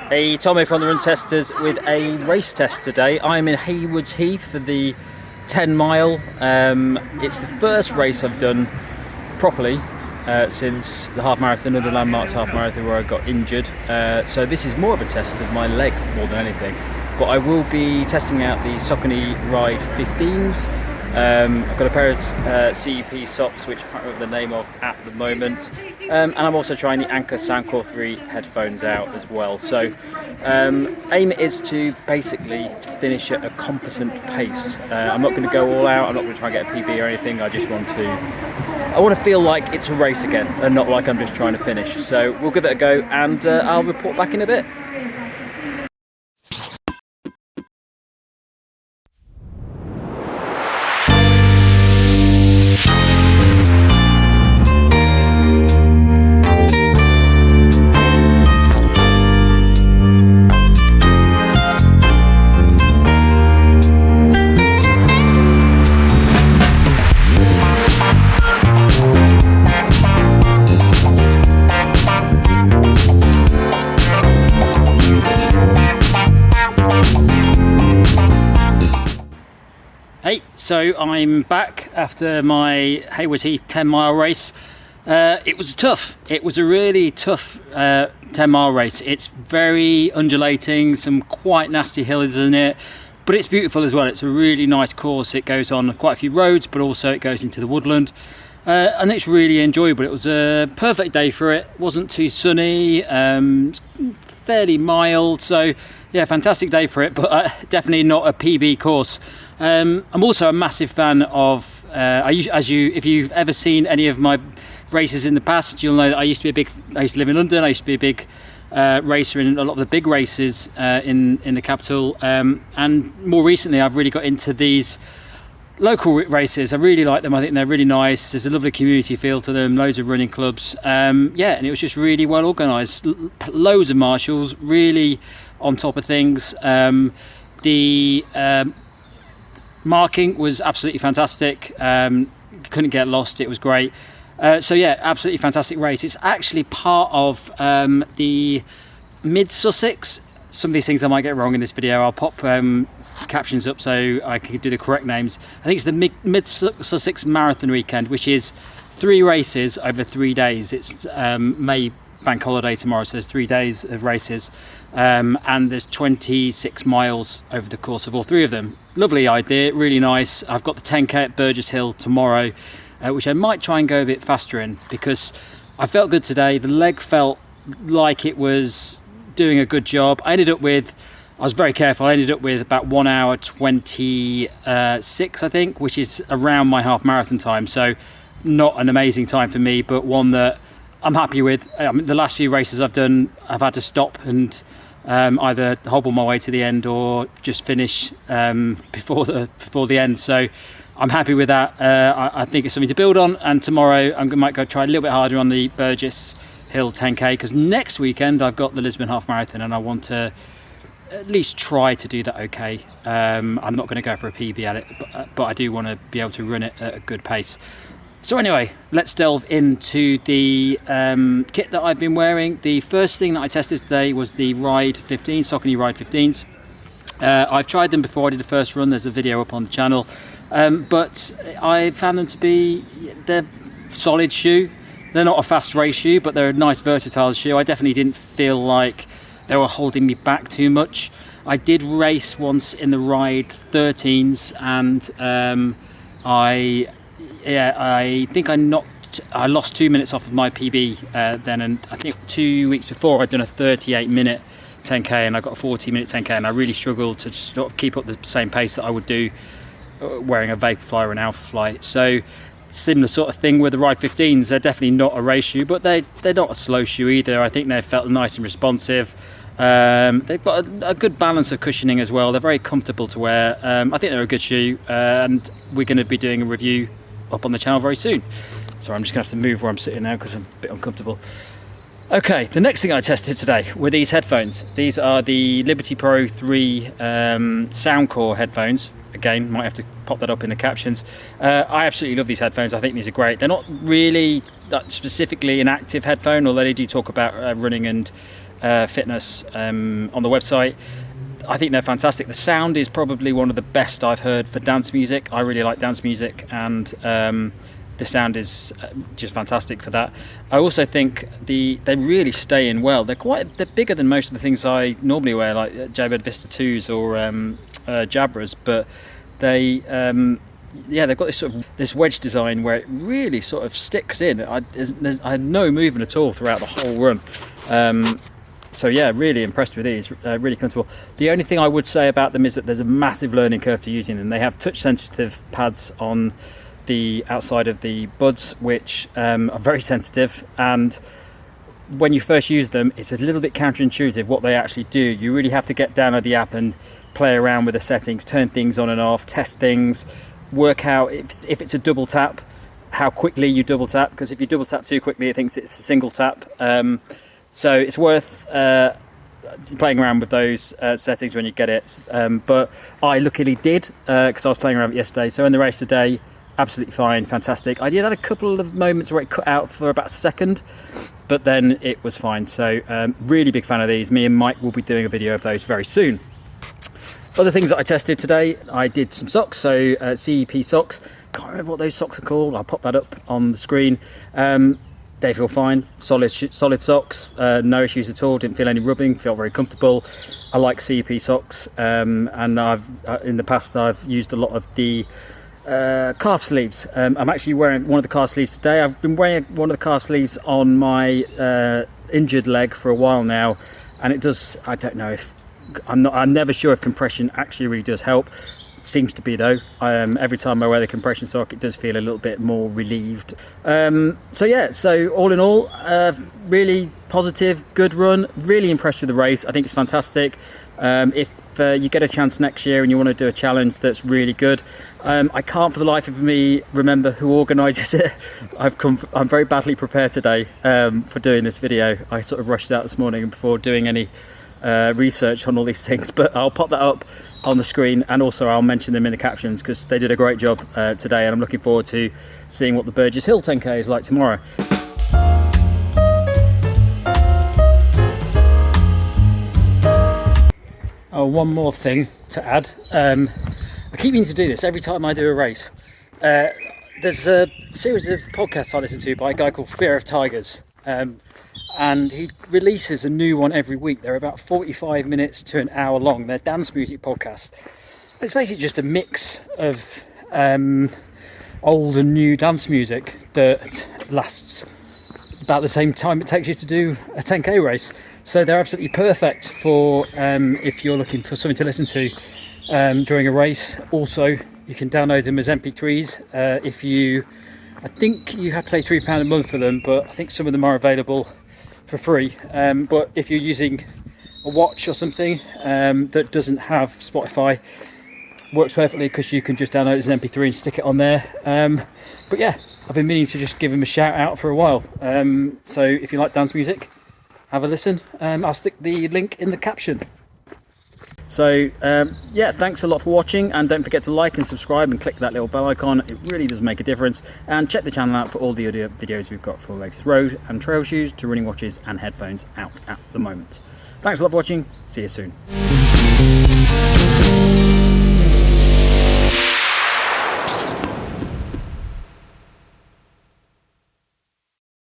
Hey, Tommy from the Run Testers with a race test today. I'm in Haywards Heath for the 10 mile. It's the first race I've done properly since the half marathon or the Landmarks half marathon where I got injured. So this is more of a test of my leg more than anything. But I will be testing out the Saucony Ride 15s. I've got a pair of CEP socks, which I can't remember the name of at the moment, and I'm also trying the Anchor Soundcore 3 headphones out as well. So aim is to basically finish at a competent pace. I'm not going to go all out, I'm not going to try and get a PB or anything. I want to feel like it's a race again and not like I'm just trying to finish. So we'll give it a go, and I'll report back in a bit. Hey, so I'm back after my Haywards Heath 10-mile race. It was tough. It was a really tough 10-mile race. It's very undulating, some quite nasty hills in it, but it's beautiful as well. It's a really nice course. It goes on quite a few roads, but also it goes into the woodland, and it's really enjoyable. It was a perfect day for it. It wasn't too sunny, fairly mild, so yeah, fantastic day for it, but definitely not a PB course. I'm also a massive fan of, if you've ever seen any of my races in the past, you'll know that I used to live in London. I used to be a big racer in a lot of the big races in the capital, and more recently I've really got into these local races. I really like them. I think they're really nice. There's a lovely community feel to them, loads of running clubs, yeah, and it was just really well organised, loads of marshals, really on top of things. The marking was absolutely fantastic. Couldn't get lost. It was great. So yeah, absolutely fantastic race. It's actually part of the Mid Sussex. Some of these things I might get wrong in this video. I'll pop captions up so I can do the correct names. I think it's the Mid Sussex Marathon Weekend, which is 3 races over 3 days. It's May bank holiday tomorrow, so there's 3 days of races, and there's 26 miles over the course of all 3 of them. Lovely idea, really nice. I've got the 10k at Burgess Hill tomorrow, which I might try and go a bit faster in, because I felt good today. The leg felt like it was doing a good job. I was very careful. I ended up with about 1 hour 26, I think, which is around my half marathon time. So not an amazing time for me, but one that I'm happy with. The last few races I've done, I've had to stop and either hobble my way to the end or just finish before the end. So I'm happy with that. I think it's something to build on, and tomorrow I might go try a little bit harder on the Burgess Hill 10k, because next weekend I've got the Lisbon half marathon and I want to at least try to do that okay. I'm not going to go for a PB at it, but I do want to be able to run it at a good pace. So anyway, let's delve into the kit that I've been wearing. The first thing that I tested today was the Ride 15, Saucony Ride 15s. I've tried them before I did the first run. There's a video up on the channel, but I found them to be, they're solid shoe. They're not a fast race shoe, but they're a nice versatile shoe. I definitely didn't feel like they were holding me back too much. I did race once in the Ride 13s, and I think I lost 2 minutes off of my PB then, and I think 2 weeks before I'd done a 38-minute 10k and I got a 40-minute 10k, and I really struggled to sort of keep up the same pace that I would do wearing a Vaporfly or an Alphafly. So similar sort of thing with the Ride 15s. They're definitely not a race shoe, but they're not a slow shoe either. I think they felt nice and responsive. They've got a good balance of cushioning as well. They're very comfortable to wear. I think they're a good shoe, and we're going to be doing a review up on the channel very soon. So I'm just gonna have to move where I'm sitting now because I'm a bit uncomfortable. Okay, the next thing I tested today were these headphones. These are the Liberty Pro 3 Soundcore headphones. Again, might have to pop that up in the captions. I absolutely love these headphones. I think these are great. They're not really specifically an active headphone, although they do talk about running and Fitness on the website. I think they're fantastic. The sound is probably one of the best I've heard for dance music. I really like dance music, and the sound is just fantastic for that. I also think they really stay in well. They're bigger than most of the things I normally wear, like Jaybird Vista 2s or Jabras, but they've got this wedge design where it really sort of sticks in. I had no movement at all throughout the whole run. So yeah, really impressed with these, really comfortable. The only thing I would say about them is that there's a massive learning curve to using them. They have touch sensitive pads on the outside of the buds, which are very sensitive, and when you first use them, it's a little bit counterintuitive what they actually do. You really have to get down on the app and play around with the settings, turn things on and off, test things, work out if it's a double tap, how quickly you double tap, because if you double tap too quickly, it thinks it's a single tap. So it's worth playing around with those settings when you get it. But I luckily did, because I was playing around with it yesterday. So in the race today, absolutely fine, fantastic. I did have a couple of moments where it cut out for about a second, but then it was fine. So really big fan of these. Me and Mike will be doing a video of those very soon. Other things that I tested today, I did some socks, so CEP socks. Can't remember what those socks are called. I'll pop that up on the screen. They feel fine, solid socks, no issues at all. Didn't feel any rubbing, felt very comfortable. I like CEP socks, and in the past I've used a lot of the calf sleeves. I'm actually wearing one of the calf sleeves today. I've been wearing one of the calf sleeves on my injured leg for a while now, and it does. I don't know if I'm never sure if compression actually really does help. Seems to be though. Every time I wear the compression sock, it does feel a little bit more relieved. So all in all, really positive, good run. Really impressed with the race. I think it's fantastic. If you get a chance next year and you want to do a challenge that's really good, I can't for the life of me remember who organises it. I'm very badly prepared today for doing this video. I sort of rushed out this morning before doing any research on all these things, but I'll pop that up on the screen, and also I'll mention them in the captions because they did a great job today, and I'm looking forward to seeing what the Burgess Hill 10k is like tomorrow. Oh, one more thing to add. I keep meaning to do this every time I do a race. There's a series of podcasts I listen to by a guy called Fear of Tigers, and he releases a new one every week. They're about 45 minutes to an hour long. They're dance music podcasts. It's basically just a mix of old and new dance music that lasts about the same time it takes you to do a 10k race. So they're absolutely perfect for if you're looking for something to listen to during a race. Also, you can download them as MP3s. I think you have to pay £3 a month for them, but I think some of them are available for free. But if you're using a watch or something that doesn't have Spotify, works perfectly because you can just download it as an MP3 and stick it on there. But yeah, I've been meaning to just give them a shout out for a while. So if you like dance music, have a listen. I'll stick the link in the caption. So yeah, thanks a lot for watching, and don't forget to like and subscribe and click that little bell icon. It really does make a difference. And check the channel out for all the other videos we've got for the latest road and trail shoes to running watches and headphones out at the moment. Thanks a lot for watching. See you soon.